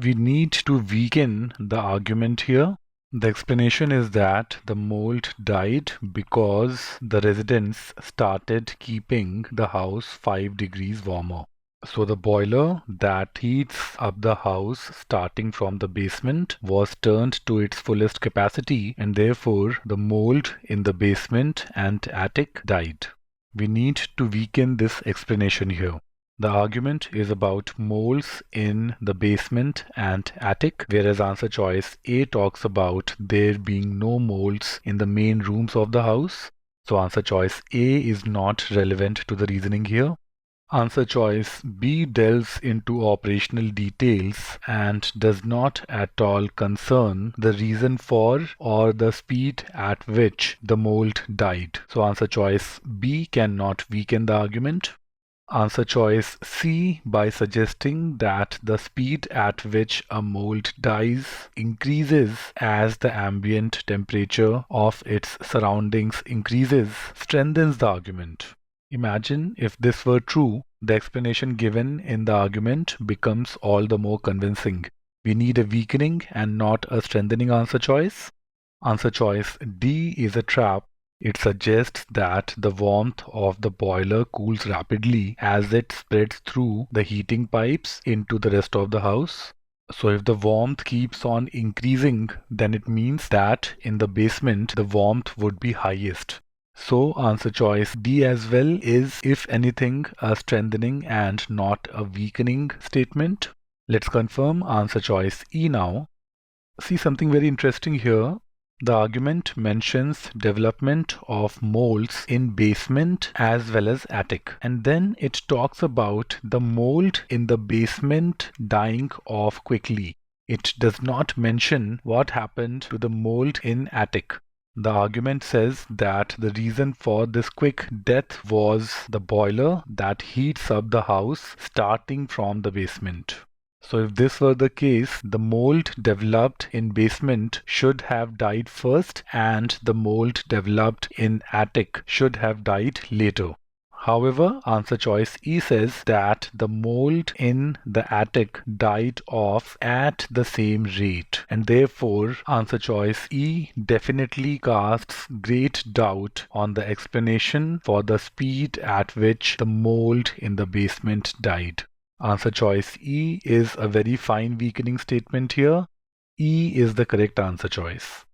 We need to weaken the argument here. The explanation is that the mold died because the residents started keeping the house 5 degrees warmer. So the boiler that heats up the house starting from the basement was turned to its fullest capacity, and therefore the mold in the basement and attic died. We need to weaken this explanation here. The argument is about molds in the basement and attic, whereas answer choice A talks about there being no molds in the main rooms of the house. So answer choice A is not relevant to the reasoning here. Answer choice B delves into operational details and does not at all concern the reason for or the speed at which the mold died. So answer choice B cannot weaken the argument. Answer choice C, by suggesting that the speed at which a mold dies increases as the ambient temperature of its surroundings increases, strengthens the argument. Imagine if this were true, the explanation given in the argument becomes all the more convincing. We need a weakening and not a strengthening answer choice. Answer choice D is a trap. It suggests that the warmth of the boiler cools rapidly as it spreads through the heating pipes into the rest of the house. So if the warmth keeps on increasing, then it means that in the basement the warmth would be highest. So answer choice D as well is, if anything, a strengthening and not a weakening statement. Let's confirm answer choice E now. See something very interesting here. The argument mentions development of molds in basement as well as attic, and then it talks about the mold in the basement dying off quickly. It does not mention what happened to the mold in attic. The argument says that the reason for this quick death was the boiler that heats up the house starting from the basement. So if this were the case, the mold developed in basement should have died first and the mold developed in attic should have died later. However, answer choice E says that the mold in the attic died off at the same rate, and therefore answer choice E definitely casts great doubt on the explanation for the speed at which the mold in the basement died. Answer choice E is a very fine weakening statement here. E is the correct answer choice.